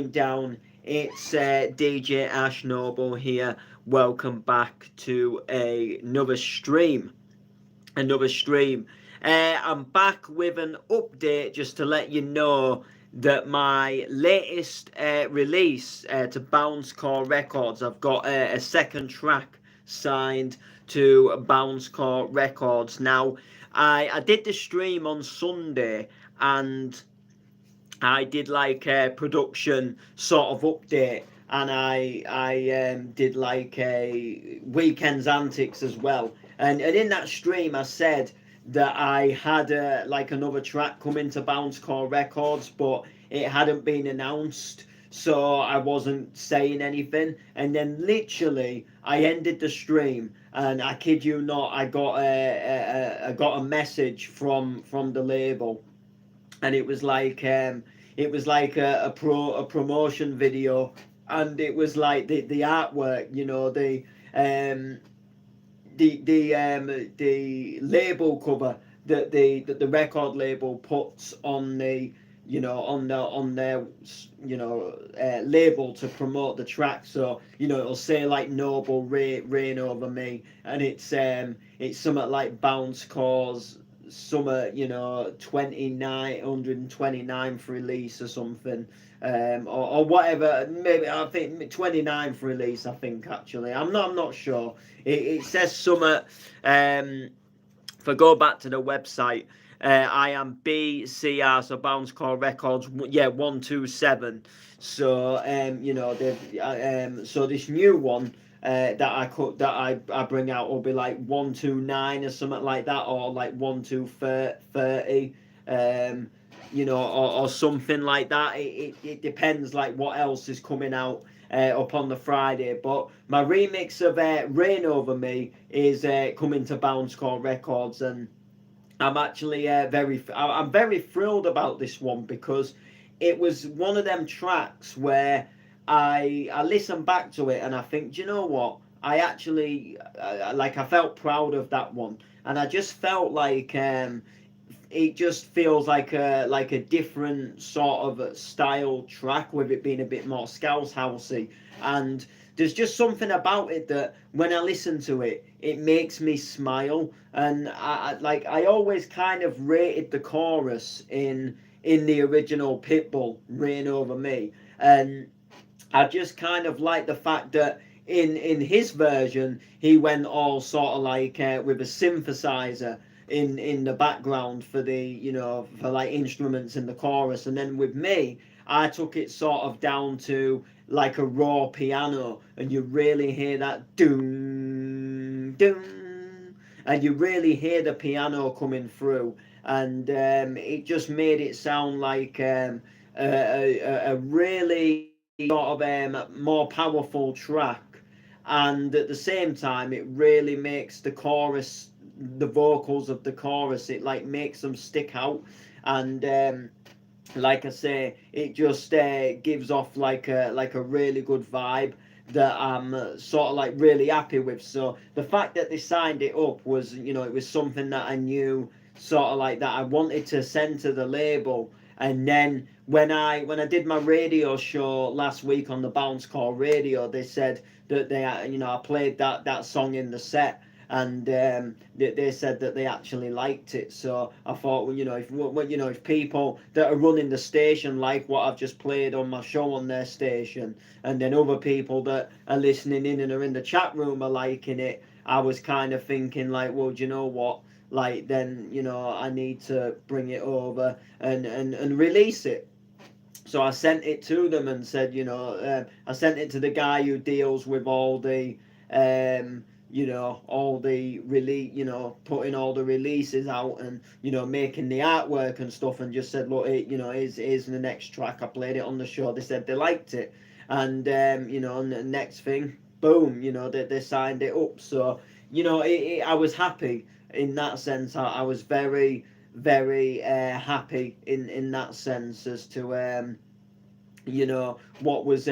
down? It's DJ Ash Noble here. Welcome back to another stream. Another stream. I'm back with an update just to let you know that my latest release to Bounce Core Records, I've got a second track signed to Bounce Core Records. Now, I did the stream on Sunday and I did like a production sort of update, and I did like a weekends antics as well. And in that stream, I said that I had like another track coming to Bounce Core Records, but it hadn't been announced. So I wasn't saying anything, and then literally I ended the stream, and I kid you not, I got a message from the label, and it was like a promotion video, and it was like the artwork, you know, um the label cover that the record label puts on the, you know, on their, you know, label to promote the track. So, you know, it'll say like Noble Rain Over Me, and it's something like Bounce Cause summer, you know, 129th release or something, or whatever. Maybe I think 29th release. I think actually, I'm not sure. It says summer. If I go back to the website, I am BCR, so Bounce Core Records, yeah, 127. So you know, so this new one that I bring out will be like 129 or something like that, or like 1230. You know, or something like that. It depends like what else is coming out up on the Friday. But my remix of Rain Over Me is coming to Bounce Core Records, and I'm actually I'm very thrilled about this one because it was one of them tracks where I listened back to it and I think, do you know what? I actually like I felt proud of that one, and I just felt like it just feels like a different sort of style track, with it being a bit more Scouse housey, and there's just something about it that when I listen to it, it makes me smile. And I always kind of rated the chorus in the original Pitbull Rain Over Me, and I just kind of like the fact that in his version he went all sort of like with a synthesizer in the background for the, you know, for like instruments in the chorus, and then with me I took it sort of down to like a raw piano, and you really hear that doom doom, and you really hear the piano coming through, and it just made it sound like a really sort of more powerful track, and at the same time it really makes the chorus, the vocals of the chorus, it like makes them stick out, and like I say, it just gives off like a really good vibe that I'm sort of like really happy with. So the fact that they signed it up was, you know, it was something that I knew sort of like that I wanted to send to the label. And then when I did my radio show last week on the Bounce Core Radio, they said that they, you know, I played that song in the set, and they said that they actually liked it. So I thought, well, you know, if people that are running the station like what I've just played on my show on their station, and then other people that are listening in and are in the chat room are liking it, I was kind of thinking like, well, do you know what? Like then, you know, I need to bring it over and release it. So I sent it to them and said, you know, I sent it to the guy who deals with all the, you know, all the release, you know, putting all the releases out, and, you know, making the artwork and stuff, and just said, look, you know, here's the next track. I played it on the show. They said they liked it, and you know, and the next thing, boom, you know, they signed it up. So, you know, I was happy in that sense. I was very happy in that sense as to you know, what was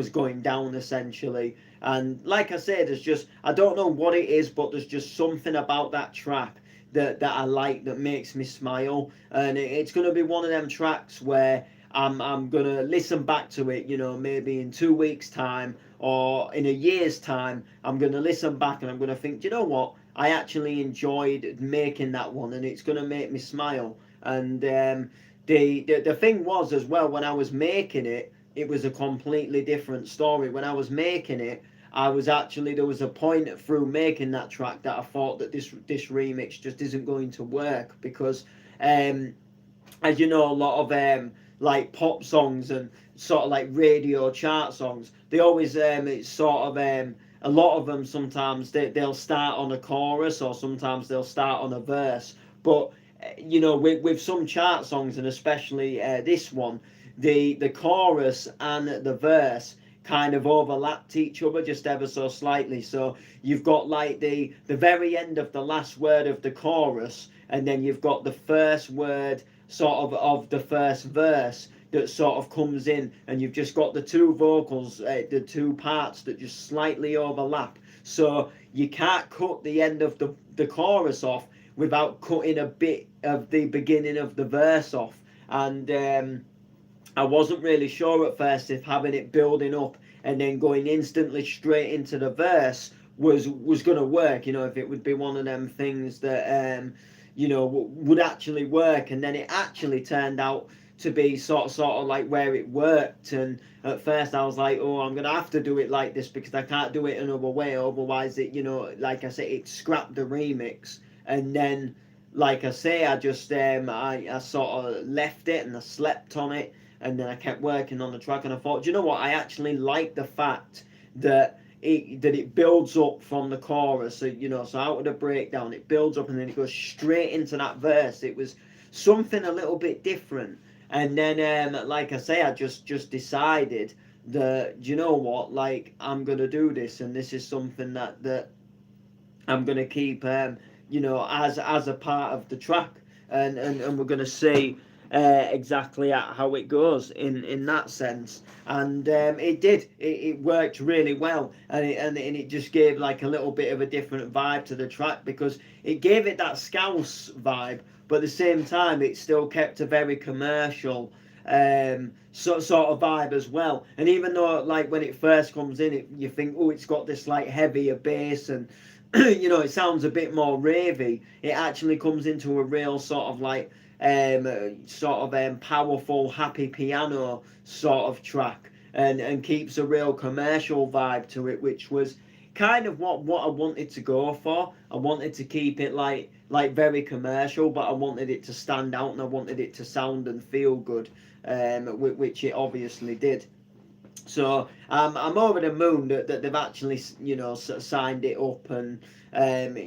going down essentially. And like I said, there's just, I don't know what it is, but there's just something about that track that I like, that makes me smile, and it's going to be one of them tracks where I'm gonna listen back to it, you know, maybe in 2 weeks' time or in a year's time. I'm gonna listen back and I'm gonna think, do you know what? I actually enjoyed making that one, and it's gonna make me smile. And the thing was as well, when I was making it, it was a completely different story. When I was making it, I was actually, there was a point through making that track that I thought that this remix just isn't going to work, because as you know, a lot of like pop songs and sort of like radio chart songs, they always it's sort of a lot of them, sometimes they'll start on a chorus, or sometimes they'll start on a verse. But you know, with some chart songs, and especially this one, the chorus and the verse kind of overlapped each other just ever so slightly. So you've got like the very end of the last word of the chorus, and then you've got the first word sort of the first verse that sort of comes in, and you've just got the two vocals, the two parts that just slightly overlap. So you can't cut the end of the chorus off without cutting a bit of the beginning of the verse off. And I wasn't really sure at first if having it building up and then going instantly straight into the verse was going to work, you know, if it would be one of them things that you know, would actually work. And then it actually turned out to be sort of like where it worked. And at first I was like, oh, I'm gonna have to do it like this, because I can't do it another way, otherwise it, you know, like I said, it scrapped the remix. And then, like I say, I just I sort of left it and I slept on it, and then I kept working on the track, and I thought, do you know what, I actually like the fact that it builds up from the chorus. So, you know, so out of the breakdown it builds up and then it goes straight into that verse. It was something a little bit different. And then like I say, I just decided that, do you know what, like, I'm gonna do this, and this is something that I'm gonna keep you know, as a part of the track. And we're gonna see exactly how it goes in that sense. And it did. It worked really well, and it just gave like a little bit of a different vibe to the track, because it gave it that Scouse vibe, but at the same time it still kept a very commercial sort of vibe as well. And even though, like, when it first comes in, you think, oh, it's got this like heavier bass, and you know, it sounds a bit more ravey, it actually comes into a real sort of like powerful, happy piano sort of track, and keeps a real commercial vibe to it, which was kind of what I wanted to go for. I wanted to keep it like very commercial, but I wanted it to stand out, and I wanted it to sound and feel good, which it obviously did. So I'm over the moon that they've actually, you know, signed it up. And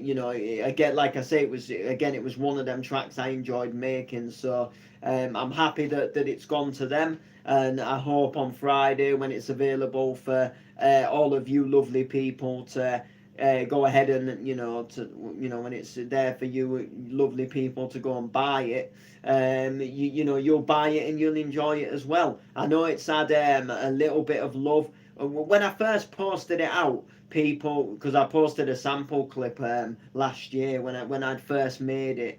you know, again, like I say, it was one of them tracks I enjoyed making. So I'm happy that it's gone to them, and I hope on Friday, when it's available for all of you lovely people to go ahead and, you know, when it's there for you lovely people to go and buy it, you know, you'll buy it and you'll enjoy it as well. I know it's had a little bit of love. When I first posted it out, people, because I posted a sample clip last year when I'd first made it,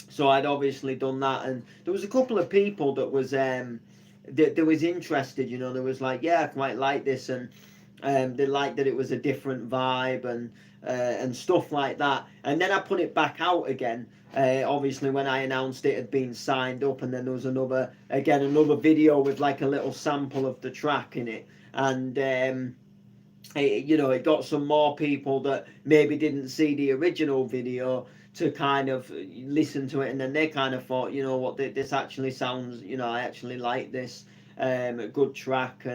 so I'd obviously done that, and there was a couple of people that was interested. You know, there was like, yeah, I quite like this, and they liked that it was a different vibe, and stuff like that. And then I put it back out again. Obviously, when I announced it had been signed up, and then there was another video with like a little sample of the track in it, and you know, it got some more people that maybe didn't see the original video to kind of listen to it, and then they kind of thought, you know what, this actually sounds, you know, I actually like this, a good track.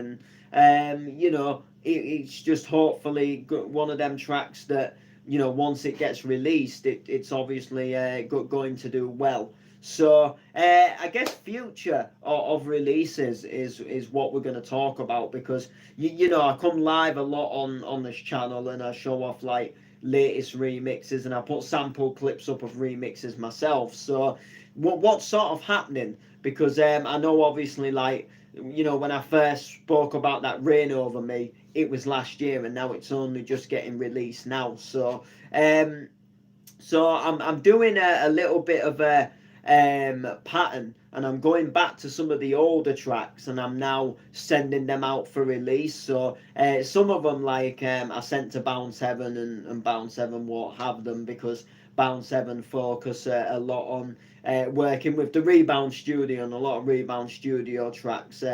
And you know, it's just hopefully one of them tracks that, you know, once it gets released, it's obviously going to do well. So I guess future of releases is what we're going to talk about, because you know, I come live a lot on this channel, and I show off like latest remixes, and I put sample clips up of remixes myself. So what's sort of happening, because I know obviously, like, you know, when I first spoke about that Rain Over Me, it was last year, and now it's only just getting released now. So so I'm doing a little bit of pattern, and I'm going back to some of the older tracks and I'm now sending them out for release. So some of them, like I sent to Bounce Heaven, and Bounce Heaven won't have them because Bounce Heaven focus a lot on working with the Rebound Studio, and a lot of Rebound Studio tracks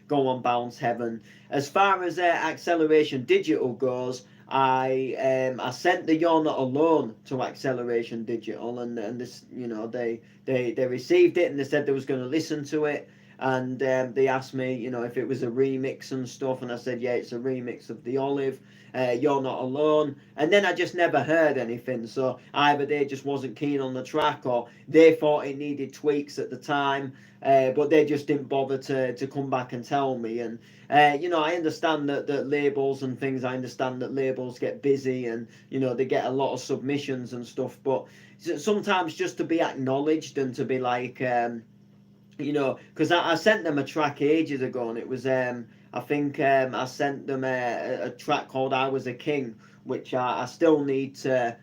go on Bounce Heaven. As far as Acceleration Digital goes, I sent the You're Not Alone to Acceleration Digital, and this, they received it, and they said they was going to listen to it, and they asked me, if it was a remix and stuff, and I said, yeah, it's a remix of The Olive, You're Not Alone. And then I just never heard anything, so either they just wasn't keen on the track, or they thought it needed tweaks at the time, but they just didn't bother to come back and tell me. And I understand that labels and things, I understand that labels get busy, and they get a lot of submissions and stuff, but sometimes just to be acknowledged and to be like, because I sent them a track ages ago, and it was I think I sent them a track called I Was a King, which I still need to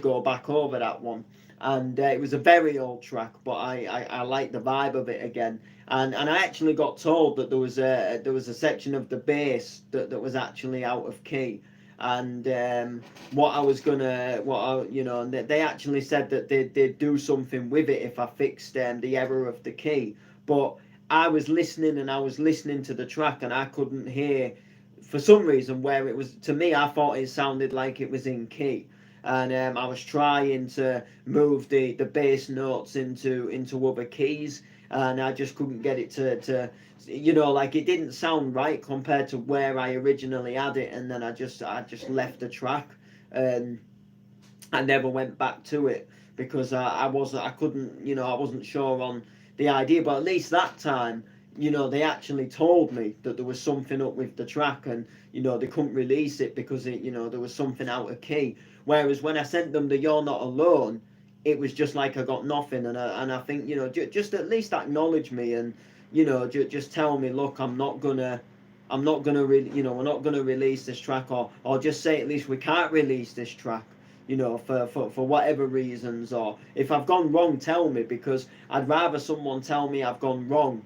go back over that one. And it was a very old track, but I like the vibe of it again. And I actually got told that there was a section of the bass that was actually out of key. And and they actually said that they'd do something with it if I fixed the error of the key. But I was listening, and I was listening to the track, and I couldn't hear, for some reason, where it was. To me, I thought it sounded like it was in key, and I was trying to move the bass notes into other keys, and I just couldn't get it to like, it didn't sound right compared to where I originally had it. And then I just left the track, and I never went back to it because I wasn't sure on the idea. But at least that time, they actually told me that there was something up with the track, and they couldn't release it because there was something out of key. Whereas when I sent them the You're Not Alone, it was just like I got nothing. And I think, just at least acknowledge me, and just tell me, look, we're not gonna release this track, or just say at least we can't release this track, for whatever reasons. Or if I've gone wrong, tell me, because I'd rather someone tell me I've gone wrong,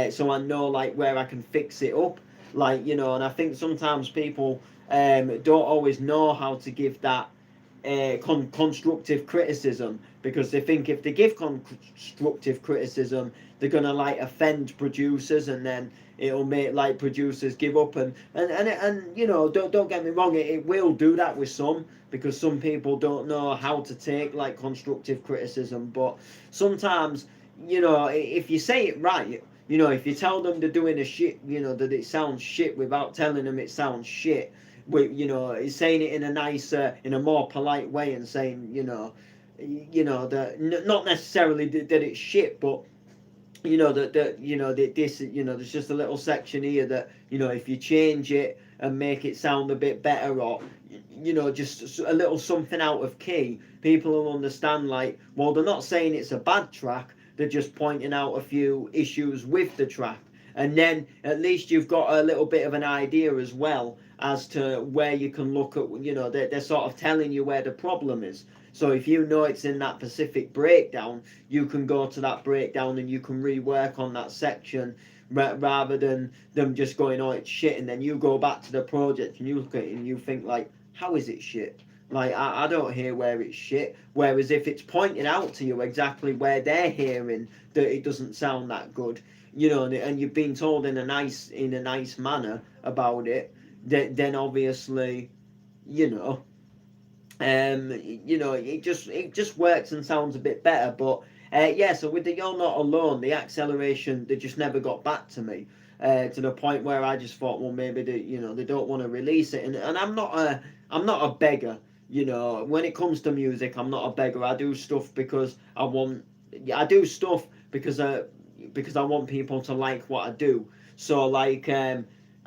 so I know, like, where I can fix it up, like, and I think sometimes people don't always know how to give that constructive criticism, because they think if they give constructive criticism, they're gonna, like, offend producers, and then it'll make, like, producers give up. And don't get me wrong, it will do that with some, because some people don't know how to take, like, constructive criticism. But sometimes, if you say it right, if you tell them they're doing a shit, that it sounds shit, without telling them it sounds shit, with, saying it in a nicer, in a more polite way, and saying, that not necessarily that it's shit, but there's just a little section here that, if you change it and make it sound a bit better, or just a little something out of key, people will understand, like, well, they're not saying it's a bad track, they're just pointing out a few issues with the track. And then at least you've got a little bit of an idea as well as to where you can look at, they're sort of telling you where the problem is. So if you know it's in that specific breakdown, you can go to that breakdown and you can rework on that section, rather than them just going, oh, it's shit, and then you go back to the project and you look at it and you think, like, how is it shit? Like, I don't hear where it's shit. Whereas if it's pointed out to you exactly where they're hearing that it doesn't sound that good, and you've been told in a nice manner about it, then obviously, it just works and sounds a bit better. But so with the You're Not Alone, the Acceleration, they just never got back to me, to the point where I just thought, well, maybe they don't want to release it. And I'm not a beggar. When it comes to music, I'm not a beggar. I do stuff because I do stuff because I want people to like what I do. So, like,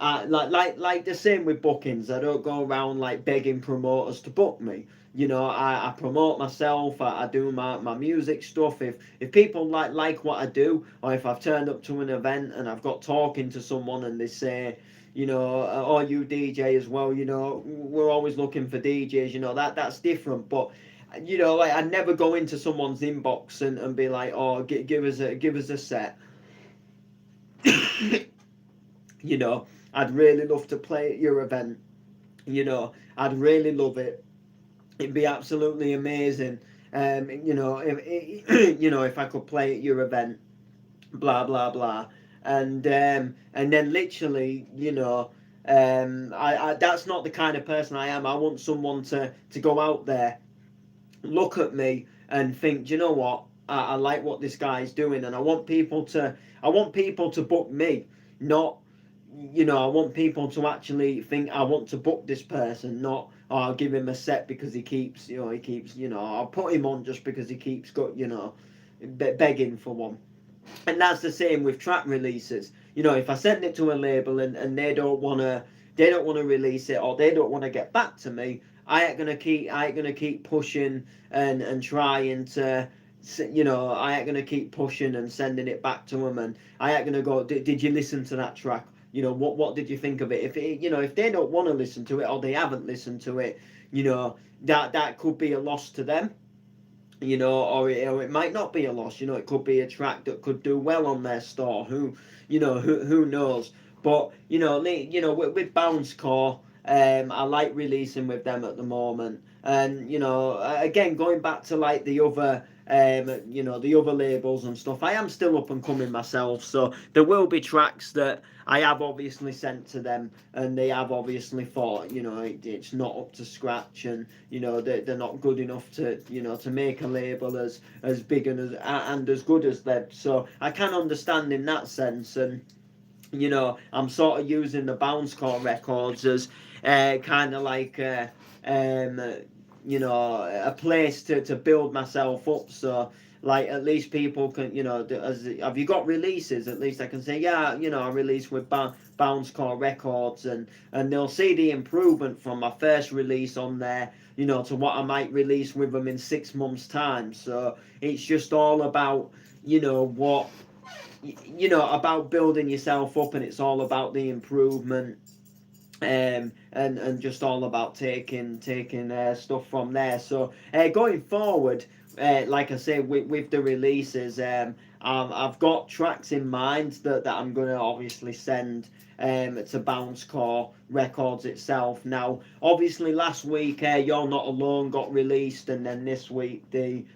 like the same with bookings. I don't go around, like, begging promoters to book me. I promote myself. I do my music stuff. If people like what I do, or if I've turned up to an event and I've got talking to someone and they say, or you DJ as well, we're always looking for DJs. That's different. But you know, like I'd never go into someone's inbox and be like, oh, give us a set. You know, I'd really love to play at your event. You know, I'd really love it. It'd be absolutely amazing. You know, if you know, if I could play at your event, blah blah blah, and then literally, you know, I that's not the kind of person I am. I want someone to go out there, look at me, and think, do you know what? I like what this guy's doing, and I want people to book me, not, you know, I want people to actually think I want to book this person, not, oh, I'll give him a set because he keeps, you know, I'll put him on just because he keeps got, you know, begging for one. And that's the same with track releases. You know, if I send it to a label and they don't wanna release it, or they don't wanna get back to me, I ain't gonna keep pushing and trying to, you know, I ain't gonna keep pushing and sending it back to them, and I ain't gonna go, did you listen to that track? You know, what did you think of it? If it, you know, if they don't want to listen to it, or they haven't listened to it, you know, that could be a loss to them, you know, or it might not be a loss. You know, it could be a track that could do well on their store. You know, who knows? But you know, with Bounce Core, I like releasing with them at the moment. And you know, again, going back to like the other, you know, the other labels and stuff, I am still up and coming myself. So there will be tracks that I have obviously sent to them, and they have obviously thought, you know, it's not up to scratch, and you know, they're not good enough to, you know, to make a label as big and as good as them. So I can understand in that sense, and you know, I'm sort of using the Bounce Core records as kind of like um, you know, a place to build myself up. So like at least people can, you know, as have you got releases? At least I can say, yeah, you know, I released with Bounce Core Records, and they'll see the improvement from my first release on there, you know, to what I might release with them in 6 months' time. So it's just all about, you know, what, you know, about building yourself up, and it's all about the improvement, and just all about taking stuff from there. So going forward, like I say, with the releases, I've got tracks in mind that I'm going to obviously send to Bounce Core Records itself. Now, obviously, last week You're Not Alone got released, and then this week the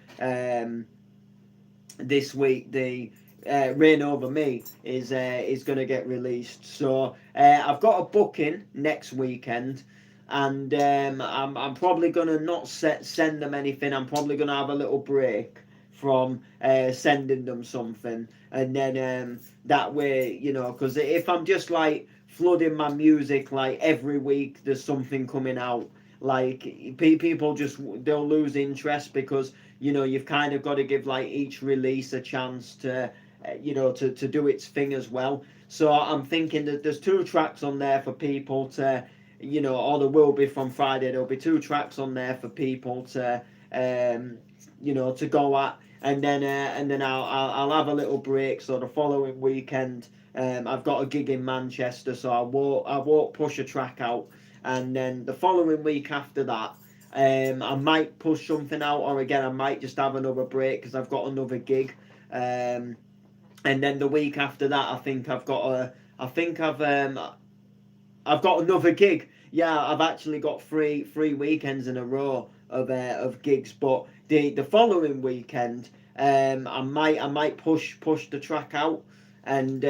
Reign Over Me is going to get released. So I've got a booking next weekend, and I'm probably going to not send them anything. I'm probably going to have a little break from sending them something, and then that way, you know, because if I'm just like flooding my music like every week, there's something coming out. Like people just they'll lose interest, because you know you've kind of got to give like each release a chance to you know, to do its thing as well. So I'm thinking that there's 2 tracks on there for people to, you know, or there will be from Friday. There'll be 2 tracks on there for people to, you know, to go at, and then I'll have a little break. So the following weekend, I've got a gig in Manchester, so I won't push a track out, and then the following week after that. I might push something out, or again, I might just have another break because I've got another gig. Um, and then the week after that, I think I've got another gig. Yeah, I've actually got three weekends in a row of gigs. But the following weekend, I might push the track out, and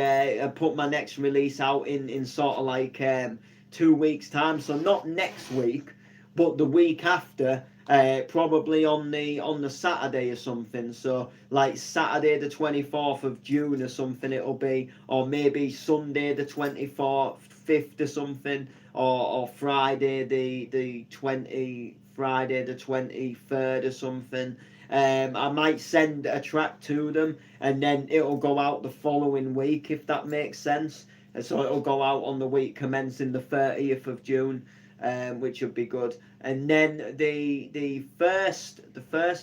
put my next release out in sort of like 2 weeks time. So not next week, but the week after. Probably on the Saturday or something. So like Saturday the 24th of June or something it'll be, or maybe Sunday the 24th, 5th or something, or Friday the 23rd or something. I might send a track to them, and then it'll go out the following week, if that makes sense. And so it'll go out on the week commencing the 30th of June, which would be good. And then the first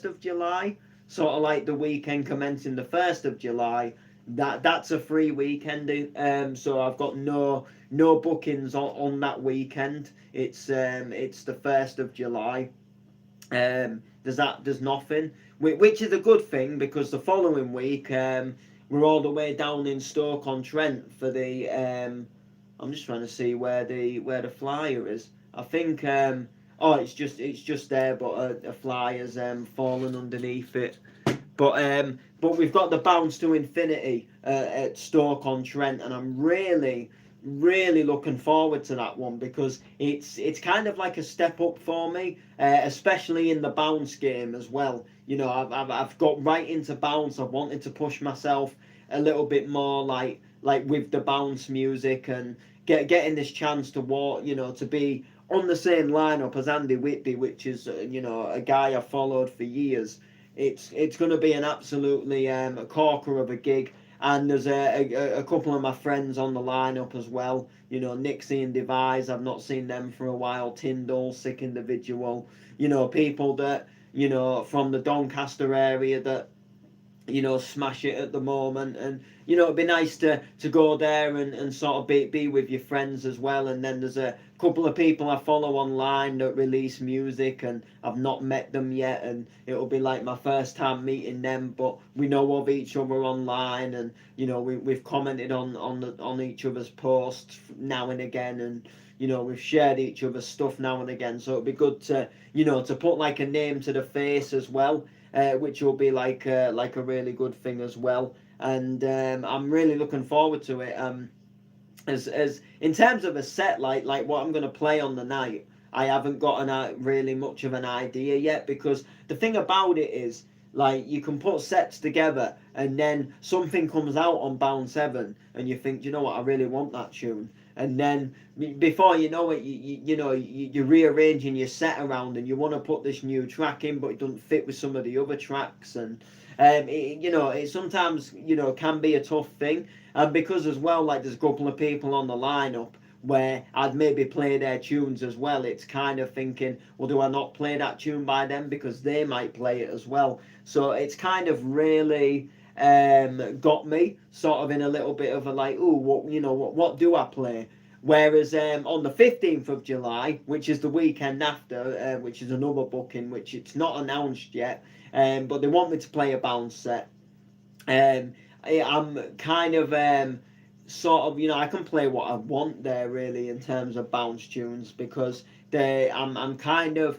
of July, sort of like the weekend commencing the 1st of July. That's a free weekend. So I've got no bookings on that weekend. It's the 1st of July. there's nothing, which is a good thing because the following week we're all the way down in Stoke-on-Trent for the. I'm just trying to see where the flyer is. I think. Oh, it's just there, but a flyer's fallen underneath it. But we've got the Bounce to Infinity at Stoke-on-Trent, and I'm really looking forward to that one because it's kind of like a step up for me, especially in the bounce game as well. You know, I've got right into bounce. I've wanted to push myself a little bit more, like with the bounce music and getting this chance to walk. You know, to be on the same lineup as Andy Whitby, which is you know, a guy I've followed for years. It's going to be an absolutely a corker of a gig. And there's a couple of my friends on the lineup as well. You know, Nixie and Devise, I've not seen them for a while. Tyndall, Sick Individual. You know, people that, you know, from the Doncaster area that, you know, smash it at the moment. And, you know, it'd be nice to go there and sort of be with your friends as well. And then there's a couple of people I follow online that release music and I've not met them yet. And it'll be like my first time meeting them, but we know of each other online. And, you know, we've commented on each other's posts now and again. And, you know, we've shared each other's stuff now and again. So it'd be good to, you know, to put like a name to the face as well. Which will be like a really good thing as well, and I'm really looking forward to it. As in terms of a set, like what I'm going to play on the night, I haven't got really much of an idea yet because the thing about it is, like, you can put sets together and then something comes out on Bound 7 and you think, you know what, I really want that tune. And then before you know it, you're rearranging your set around and you want to put this new track in, but it doesn't fit with some of the other tracks. And it sometimes, you know, can be a tough thing. And because as well, like, there's a couple of people on the lineup where I'd maybe play their tunes as well. It's kind of thinking, well, do I not play that tune by them because they might play it as well? So it's kind of really got me sort of in a little bit of a like, oh, what do I play? Whereas on the 15th of July, which is the weekend after, which is another booking, which it's not announced yet, but they want me to play a bounce set. I'm kind of sort of, you know, I can play what I want there really in terms of bounce tunes because I'm kind of,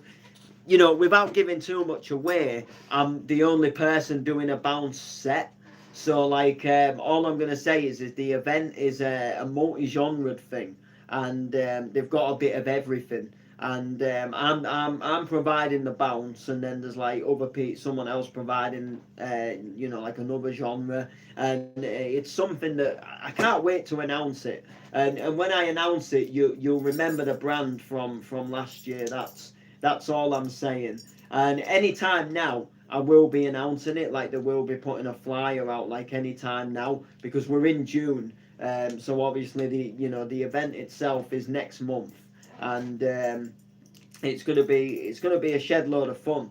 you know, without giving too much away, I'm the only person doing a bounce set. So, like, all I'm going to say is the event is a multi-genre thing, and they've got a bit of everything. And I'm providing the bounce, and then there's like someone else providing, you know, like another genre, and it's something that I can't wait to announce it. And when I announce it, you'll remember the brand from last year. That's all I'm saying. And anytime now, I will be announcing it. Like, they will be putting a flyer out like anytime now because we're in June. So obviously the event itself is next month, and it's gonna be a shed load of fun.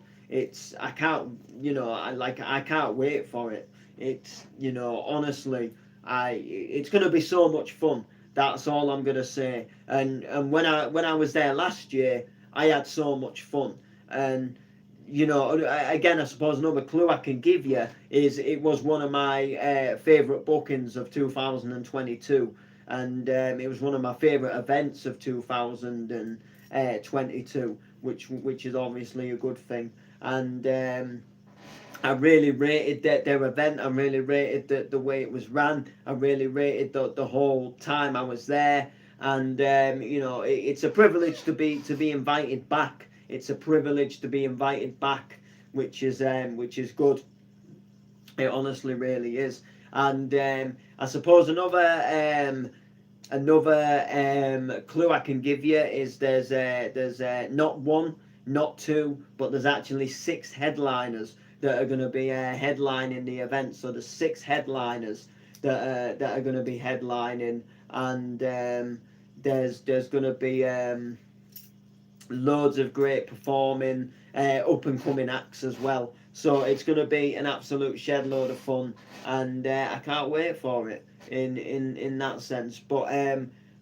I can't, you know, I can't wait for it. It's, you know, honestly, it's gonna be so much fun. That's all I'm gonna say. And when I was there last year, I had so much fun. And, you know, again, I suppose another clue I can give you is it was one of my favourite bookings of 2022, and it was one of my favourite events of 2022, which is obviously a good thing. And I really rated their event. I really rated the way it was ran. I really rated the whole time I was there. And you know, it's a privilege to be invited back. It's a privilege to be invited back, which is good. It honestly really is. And I suppose another clue I can give you is there's not one, not two, but there's actually 6 headliners that are going to be headlining the event. So there's 6 headliners that are going to be headlining, and there's going to be loads of great performing up and coming acts as well. So it's going to be an absolute shed load of fun, and I can't wait for it in that sense. But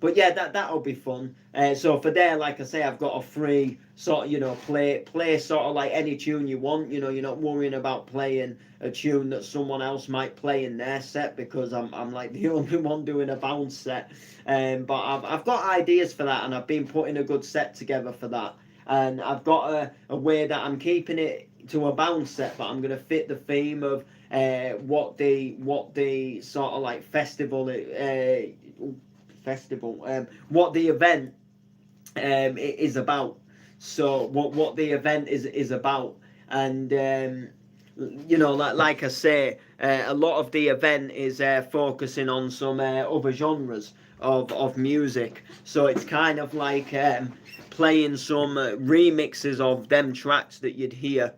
But yeah, that'll be fun. So for there, like I say, I've got a free sort of, play sort of like any tune you want. You're not worrying about playing a tune that someone else might play in their set, because I'm like the only one doing a bounce set. But I've got ideas for that, and I've been putting a good set together for that. And I've got a way that I'm keeping it to a bounce set, but I'm going to fit the theme of what the sort of like what the event is about. So what the event is about. And like I say, a lot of the event is focusing on some other genres of music. So it's kind of like playing some remixes of them tracks that you'd hear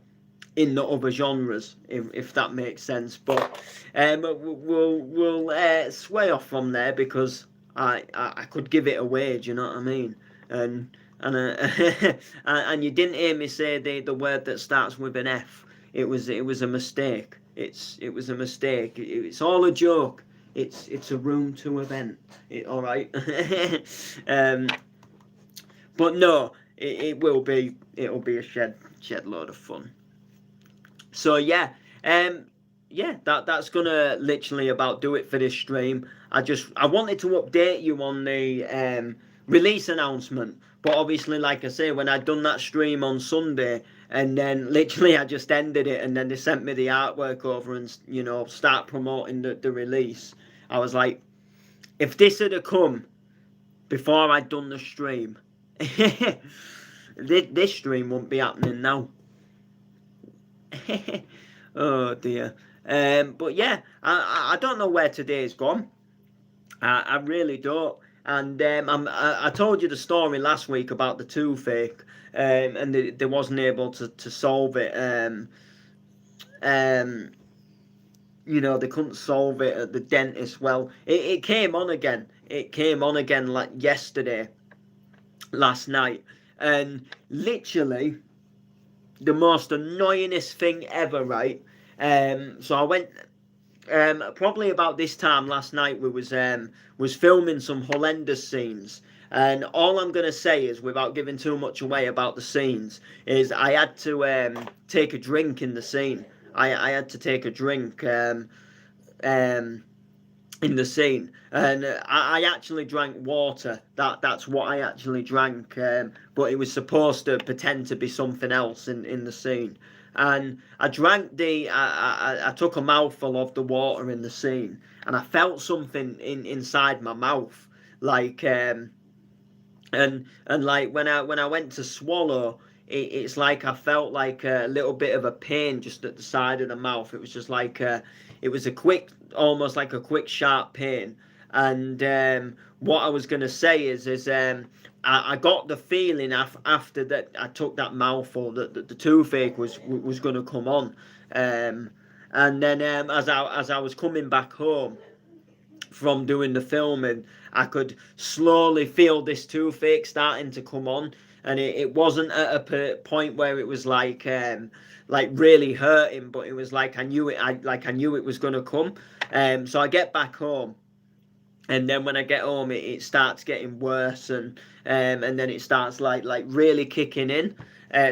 in the other genres, if that makes sense. But we'll sway off from there, because I could give it away. Do you know what I mean? And and you didn't hear me say the word that starts with an F. It was a mistake. It was a mistake. It's all a joke. It's a room 2 event. All right. But no, it'll be a shed load of fun. So yeah, that's gonna literally about do it for this stream. I wanted to update you on the release announcement, but obviously, like I say, when I'd done that stream on Sunday, and then literally I just ended it, and then they sent me the artwork over, and start promoting the release. I was like, if this had come before I'd done the stream, this stream wouldn't be happening now. Oh dear. But yeah, I don't know where today's gone. I really don't. And I told you the story last week about the toothache, and they wasn't able to solve it. They couldn't solve it at the dentist. Well, it came on again. It came on again like yesterday, last night, and literally the most annoyingest thing ever, right? So I went probably about this time last night. We was filming some horrendous scenes, and all I'm gonna say is, without giving too much away about the scenes, is I had to take a drink in the scene. I had to take a drink in the scene, and I actually drank water. That's what I actually drank, but it was supposed to pretend to be something else in the scene. And I drank I took a mouthful of the water in the scene, and I felt something inside my mouth, like and like when I went to swallow, it's like I felt like a little bit of a pain just at the side of the mouth. It was just like it was a quick, almost like a quick sharp pain. And what I was gonna say is I got the feeling after that I took that mouthful that the toothache was gonna come on. And then as I was coming back home from doing the filming, I could slowly feel this toothache starting to come on, and it wasn't at a point where it was like really hurting, but it was like I knew it was gonna come. So I get back home, and then when I get home, it starts getting worse, and then it starts like really kicking in.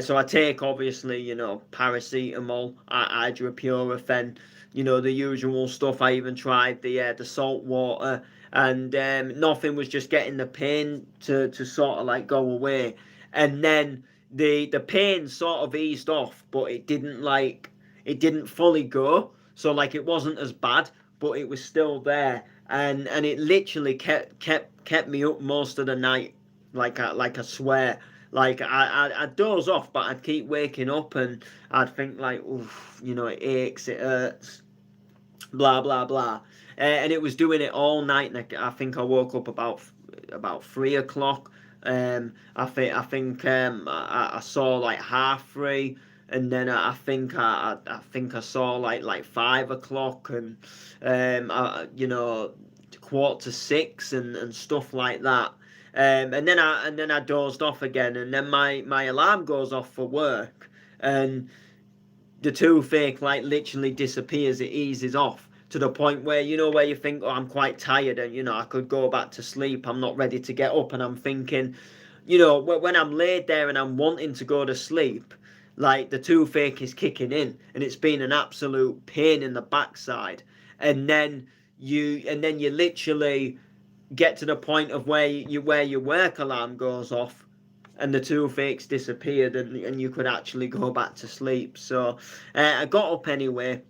So I take, obviously, paracetamol, hydropirofen, the usual stuff. I even tried the salt water, and nothing was just getting the pain to sort of like go away. And then the pain sort of eased off, but it didn't fully go. So like it wasn't as bad, but it was still there, and it literally kept me up most of the night. Like I swear. Like I'd doze off, but I'd keep waking up, and I'd think like, oof, it aches, it hurts, blah blah blah, and it was doing it all night. And I think I woke up about 3 o'clock. I think I saw like 3:30, and then I think I saw like 5 o'clock, and 5:45, and stuff like that. And then I dozed off again, and then my alarm goes off for work, and the toothache like literally disappears. It eases off. to the point where, where you think, oh, I'm quite tired and, I could go back to sleep. I'm not ready to get up. And I'm thinking, when I'm laid there and I'm wanting to go to sleep, like the toothache is kicking in and it's been an absolute pain in the backside. And then you literally get to the point of where your work alarm goes off and the toothache's disappeared and you could actually go back to sleep. So I got up anyway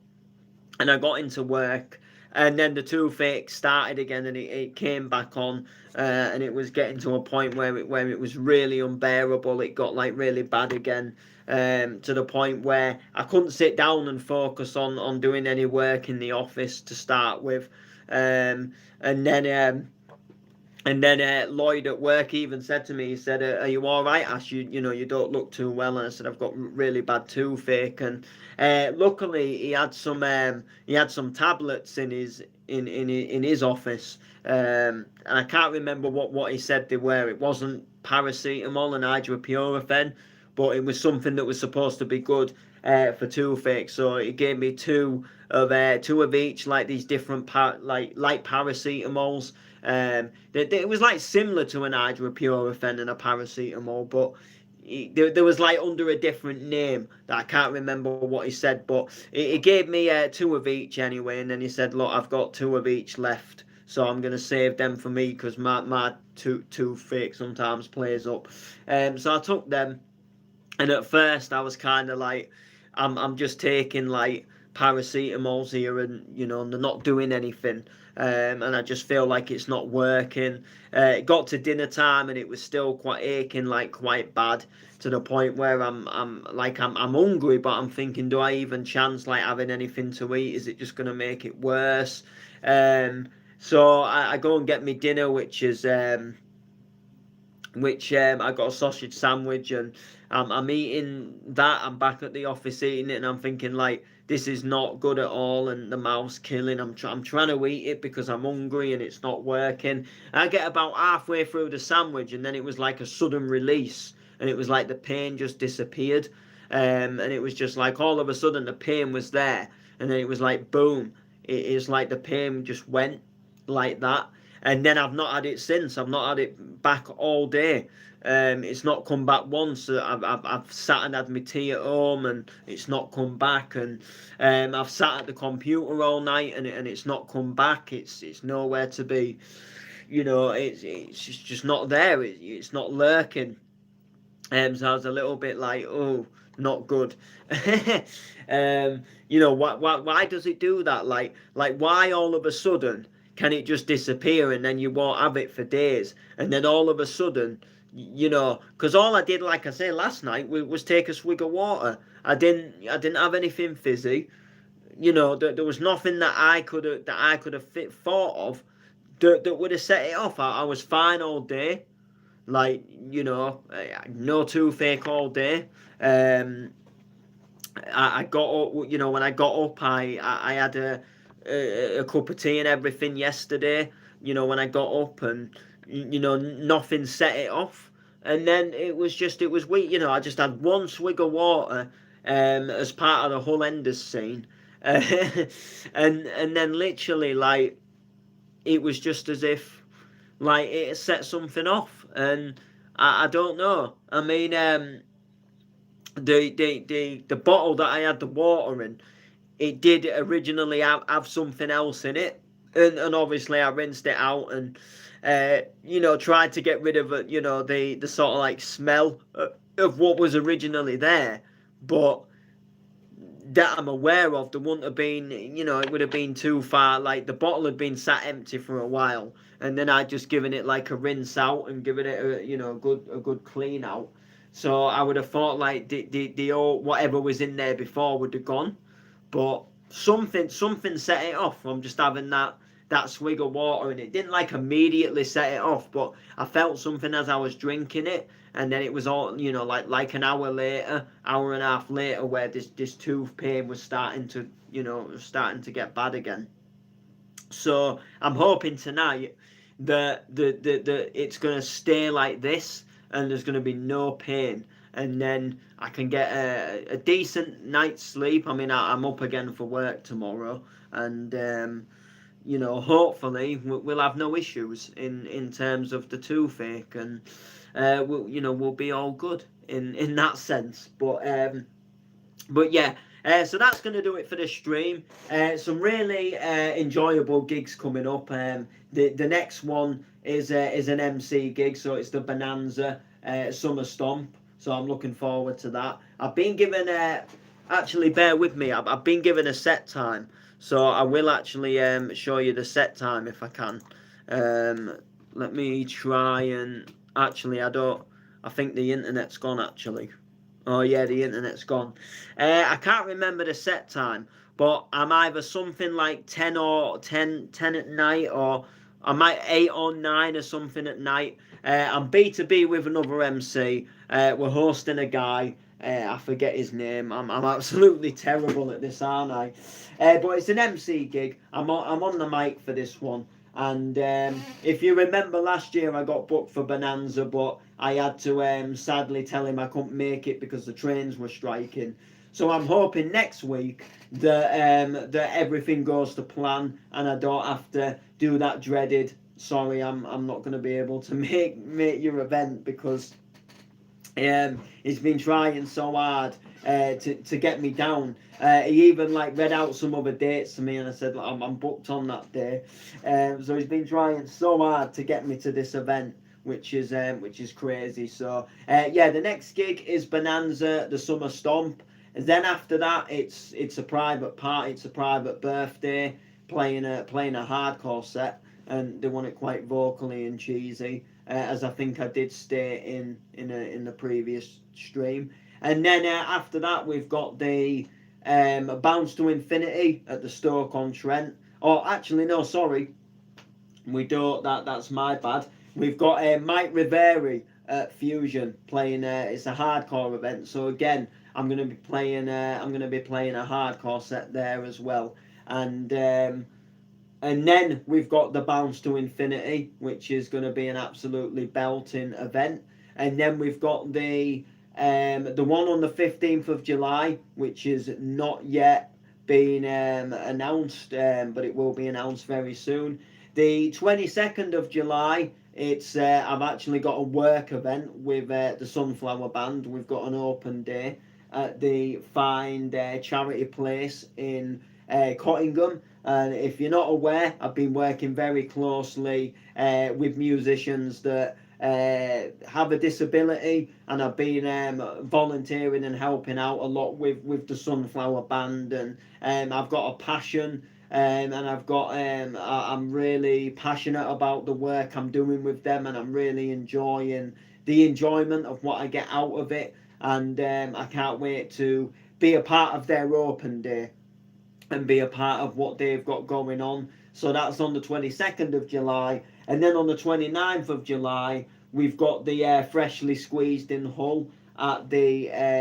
and I got into work, and then the toothache started again and it came back on, and it was getting to a point where it was really unbearable. It got like really bad again, to the point where I couldn't sit down and focus on doing any work in the office to start with, and then Lloyd at work even said to me, he said, "Are you all right, Ash? You don't look too well." And I said, "I've got really bad toothache." And luckily, he had some tablets in his office, and I can't remember what he said they were. It wasn't paracetamol and hydropioraphen, but it was something that was supposed to be good for toothache. So he gave me two of each, like these different like paracetamols. It was like similar to an hydropioraphen and a paracetamol, but there was like under a different name that I can't remember what he said. But he gave me two of each anyway, and then he said, "Look, I've got two of each left, so I'm gonna save them for me because my toothache sometimes plays up." So I took them, and at first I was kind of like, I'm just taking like paracetamols here, and they're not doing anything, and I just feel like it's not working. It got to dinner time and it was still quite aching, like quite bad, to the point where I'm hungry, but I'm thinking, do I even chance like having anything to eat? Is it just gonna make it worse? So I go and get me dinner, which I got a sausage sandwich, and I'm eating that. I'm back at the office eating it, and I'm thinking like, this is not good at all, and the mouth's killing. I'm trying to eat it because I'm hungry, and it's not working. I get about halfway through the sandwich, and then it was like a sudden release, and it was like the pain just disappeared, and it was just like all of a sudden the pain was there, and then it was like boom. It is like the pain just went like that. And then I've not had it since. I've not had it back all day. It's not come back once. I've sat and had my tea at home, and it's not come back. And I've sat at the computer all night, and it's not come back. It's nowhere to be. It's just not there. It's not lurking. So I was a little bit like, oh, not good. Why does it do that? Like why all of a sudden can it just disappear and then you won't have it for days, and then all of a sudden, because all I did, like I say, last night was take a swig of water. I didn't have anything fizzy. There was nothing that I could have thought of that would have set it off. I was fine all day, like no toothache all day. I got up, when I got up, I had a cup of tea and everything yesterday, when I got up, and nothing set it off. And then it was weak. I just had one swig of water, as part of the Hull Enders scene, and then literally, like, it was just as if like it set something off. And I don't know. I mean, the bottle that I had the water in, it did originally have something else in it, and obviously I rinsed it out and tried to get rid of it, the sort of like smell of what was originally there. But that I'm aware of, there wouldn't have been, it would have been too far. Like, the bottle had been sat empty for a while, and then I'd just given it like a rinse out and given it a good clean out. So I would have thought like the old whatever was in there before would have gone, but something set it off from just having that swig of water, and it didn't like immediately set it off, but I felt something as I was drinking it, and then it was all like an hour later, hour and a half later, where this tooth pain was starting to get bad again. So I'm hoping tonight that it's gonna stay like this, and there's gonna be no pain, and then I can get a decent night's sleep. I mean, I'm up again for work tomorrow, and hopefully we'll have no issues in terms of the toothache, and we'll be all good in that sense. But yeah, so that's going to do it for the stream. Some really enjoyable gigs coming up. The next one is an MC gig, so it's the Bonanza Summer Stomp. So I'm looking forward to that. I've been given actually bear with me. I've been given a set time, so I will actually show you the set time if I can. Let me try and actually I think the internet's gone actually. Oh yeah, the internet's gone. I can't remember the set time, but I'm either something like 10 or 10 at night, or I might 8 or 9 or something at night. I'm B2B with another MC. We're hosting a guy. I forget his name. I'm absolutely terrible at this, aren't I? But it's an MC gig. I'm on the mic for this one. And if you remember last year, I got booked for Bonanza, but I had to sadly tell him I couldn't make it because the trains were striking. So I'm hoping next week that everything goes to plan and I don't have to do that dreaded. Sorry, I'm not going to be able to make your event because he's been trying so hard to get me down. He even read out some other dates to me, and I said I'm booked on that day. So he's been trying so hard to get me to this event, which is crazy. So yeah, the next gig is Bonanza, the Summer Stomp, and then after that it's a private party, it's a private birthday, playing a hardcore set, and they want it quite vocally and cheesy. As I think I did state in the previous stream. And then after that, we've got the Bounce to Infinity at the Stoke-on-Trent. Oh, actually, no, sorry. We don't. That's my bad. We've got Mike Riveri at Fusion playing. It's a hardcore event. So again, I'm going to be playing. I'm going to be playing a hardcore set there as well. And then we've got the Bounce to Infinity, which is going to be an absolutely belting event. And then we've got the one on the 15th of July, which is not yet been announced, but it will be announced very soon. The 22nd of July, it's I've actually got a work event with the Sunflower Band. We've got an open day at the Find charity place in Cottingham. And if you're not aware, I've been working very closely with musicians that have a disability, and I've been volunteering and helping out a lot with the Sunflower Band, and I've got a passion, and I'm really passionate about the work I'm doing with them, and I'm really enjoying the enjoyment of what I get out of it, and I can't wait to be a part of their open day and be a part of what they've got going on. So that's on the 22nd of July. And then on the 29th of July, we've got the Freshly Squeezed in Hull at the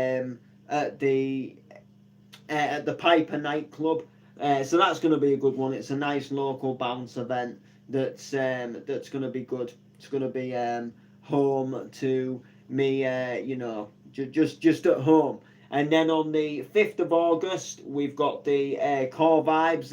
Piper nightclub. So that's going to be a good one. It's a nice local bounce event that's going to be good. It's going to be home to me, just at home. And then on the 5th of August, we've got the Core Vibes